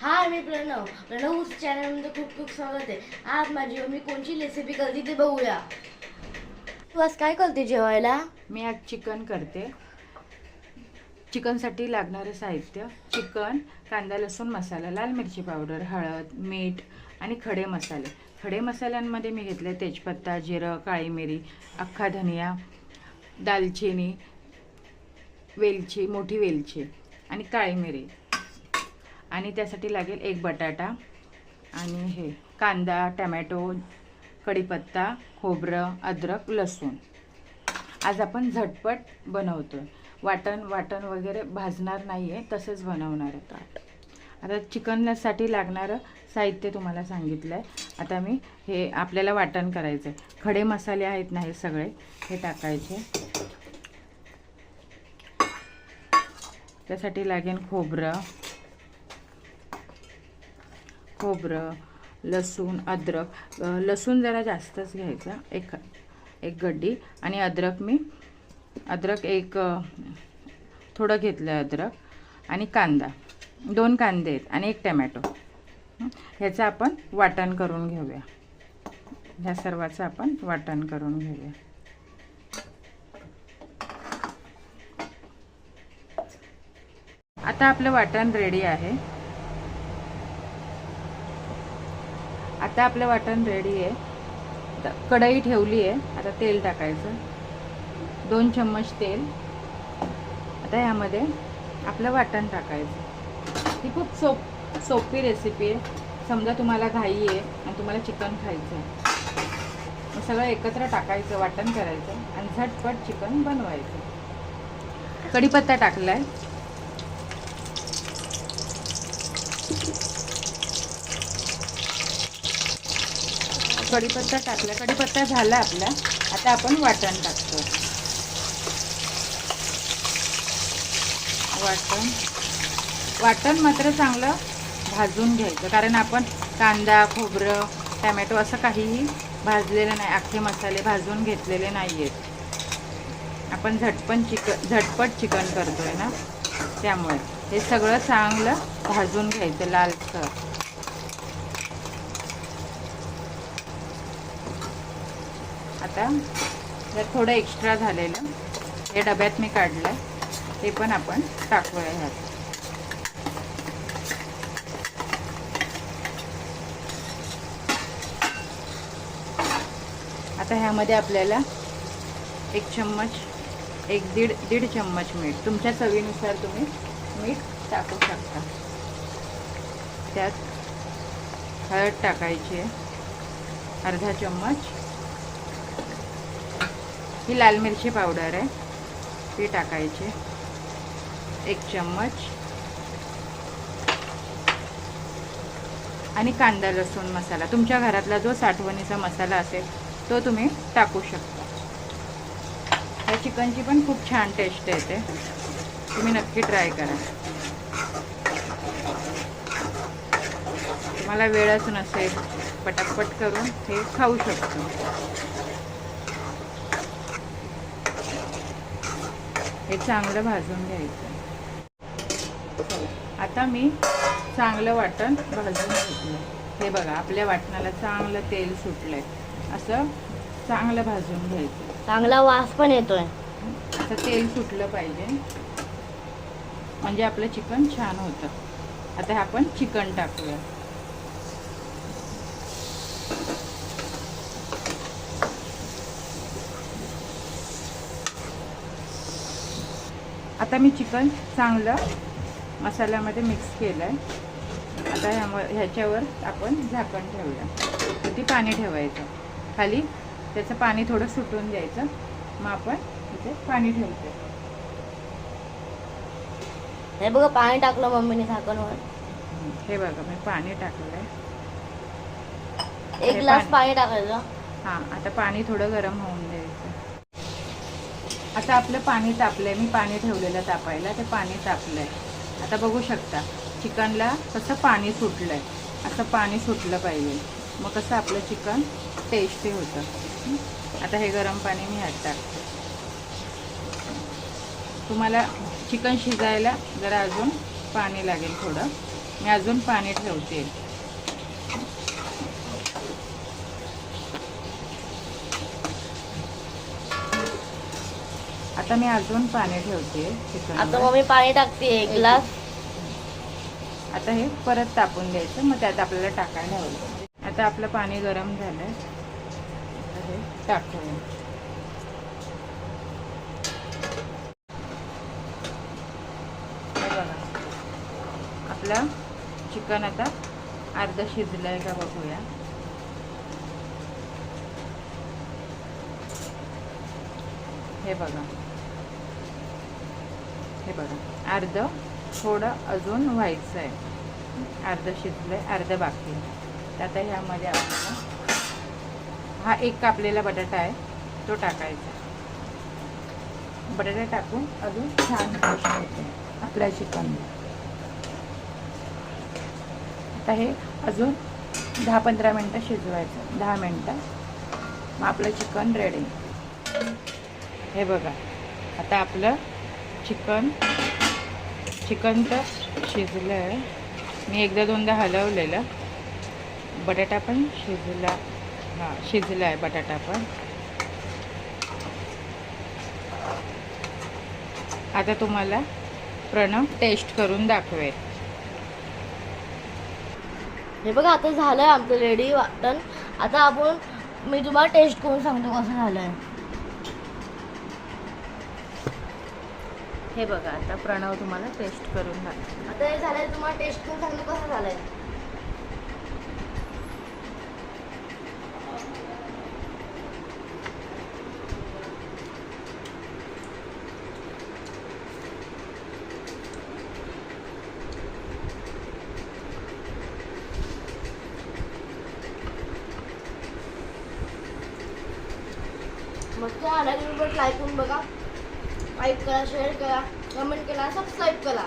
हाय, मी प्रणव चॅनलमध्ये खूप खूप स्वागत आहे. आज माझी मम्मी कोणची रेसिपी करते ते बघूया. तू आज काय करते जेवायला? मी आज चिकन करते. चिकनसाठी लागणारं साहित्य: चिकन, कांदा लसूण मसाला, लाल मिरची पावडर, हळद, मीठ आणि खडे मसाले. खडे मसाल्यांमध्ये मी घेतले तेजपत्ता, जिरं, काळी मिरी, अख्खा धनिया, दालचिनी, वेलची, मोठी वेलची आणि काळी मिरी. आणि त्यासाठी लागेल एक बटाटा आणि हे कांदा, टमॅटो, कढीपत्ता, खोबरं, अद्रक, लसूण. आज आपण झटपट बनवतो आहे. वाटण वगैरे भाजणार नाही आहे, तसंच बनवणार आहे. आता चिकनसाठी लागणारं साहित्य तुम्हाला सांगितलं आहे. आता मी हे आपल्याला वाटण करायचं आहे. खडे मसाले आहेत ना, हे सगळे हे टाकायचे. त्यासाठी लागेल खोबरं, लसूण, अद्रक. लसूण जरा जास्तच घ्यायचा, एक गड्डी. आणि अद्रक एक थोडं घेतलं आहे अद्रक. आणि कांदा, 2 कांदे आहेत आणि एक टमॅटो. ह्याचं आपण वाटण करून घेऊया. ह्या सर्वाचं आपण वाटण करून घेऊया. आता आपलं वाटण रेडी आहे. कढई ठेवली आहे. आता तेल टाकायचं, 2 चम्मच तेल. आता यामध्ये आपलं वाटण टाकायचं. ही खूप सोपी रेसिपी आहे. समजा तुम्हाला घाई आहे आणि तुम्हाला चिकन खायचं आहे, सगळं एकत्र टाकायचं, वाटण करायचं आणि झटपट चिकन बनवायचं. कढीपत्ता टाकलाय. कढीपत्ता झाला आपला. आता आपण वाटण टाकतो. वाटण मात्र चांगलं भाजून घ्यायचं, कारण आपण कांदा, खोबरं, टमॅटो असं काहीही भाजलेलं नाही. अख्खे मसाले भाजून घेतलेले नाही आहेत. आपण झटपट चिकन करतोय ना, त्यामुळे हे सगळं चांगलं भाजून घ्यायचं लालसर. आता जर थोडं एक्स्ट्रा झालेलं हे डब्यात मी काढलं आहे, ते पण आपण टाकूया ह्यात. आता ह्यामध्ये आपल्याला दीड चम्मच मीठ, तुमच्या चवीनुसार तुम्ही मीठ टाकू शकता. त्यात हळद टाकायची आहे, अर्धा चम्मच. ही लाल मिरची पावडर आहे, ती टाकायची 1 चम्मच. आणि कांदा लसूण मसाला, तुमच्या घरातला जो साठवणीचा मसाला असेल तो तुम्ही टाकू शकता. या चिकनची पण खूप छान टेस्ट येते, तुम्ही नक्की ट्राय करा. तुम्हाला वेळच नसेल, पटापट करून हे खाऊ शकतो. हे चांगलं भाजून घ्यायचं. आता मी चांगलं वाटण भाजून घेतलं. हे बघा, आपल्या वाटणाला चांगलं तेल सुटलंय. असं चांगलं भाजून घ्यायचं. चांगला वास पण येतोय. असं तेल सुटलं पाहिजे, म्हणजे आपलं चिकन छान होतं. आता आपण चिकन टाकूया. आता मी चिकन चांगलं मसाल्यामध्ये मिक्स केलं आहे. आता ह्याच्यावर आपण झाकण ठेवूया. किती पाणी ठेवायचं खाली, त्याचं पाणी थोडं सुटून द्यायचं. मग आपण इथे पाणी ठेवतो. हे बघा, पाणी टाकलं मम्मीने झाकणवर. हे बघा, मी पाणी टाकलंय. 1 ग्लास पाणी टाकायचं. हां, आता पाणी थोडं गरम होऊन द्यायचं. आता आपलं पाणी तापलंय. मी पाणी ठेवलेलं तापायला, ते पाणी तापलंय. आता बघू शकता चिकनला कसं पाणी सुटलंय. असं पाणी सुटलं पाहिजे, मग कसं आपलं चिकन टेस्टी होतं. आता हे गरम पाणी मी ह्यात टाकते. तुम्हाला चिकन शिजायला जरा अजून पाणी लागेल थोडं, मी अजून पाणी ठेवते. आता मी अजून पाणी ठेवते चिकन. आता मम्मी पाणी टाकते 1 ग्लास. आता हे परत तापून द्यायचं, मग त्यात आपल्याला टाकायला हवं. आता आपलं पाणी गरम झालंय, आता हे टाकूया. हे बघा आपलं चिकन आता अर्ध शिजलंय का बघूया. हे बघा, हे बघा अर्ध थोडं अजून व्हायचं आहे. अर्ध शिजलंय, अर्ध बाकी आहे. आता ह्यामध्ये आपल्याला हा एक कापलेला बटाटा आहे तो टाकायचा. बटाटा टाकून अजून छान पेस्ट होते आपल्या चिकन. आता हे अजून 10-15 मिनटं शिजवायचं. 10 मिनटं, मग आपलं चिकन रेडी. हे बघा आता आपलं चिकन तर शिजलं आहे. मी 1-2दा हलवलेलं. बटाटा पण शिजला. हां, शिजला आहे बटाटा पण. आता तुम्हाला प्रणव टेस्ट करून दाखवेल. हे बघा आता झालंय आमचं रेडी वाटण. आता मी तुम्हाला टेस्ट करून सांगतो कसं झालंय. हे बघा आता प्रणव तुम्हाला टेस्ट करून दाखवेल. आता हे झालंय, तुम्हाला टेस्ट करून सांगतो कसं झालंय. मस्त आला. तुम्ही पण ट्राय करून बघा. लाईक करा, शेअर करा, कमेंट करा, सबस्क्राईब करा.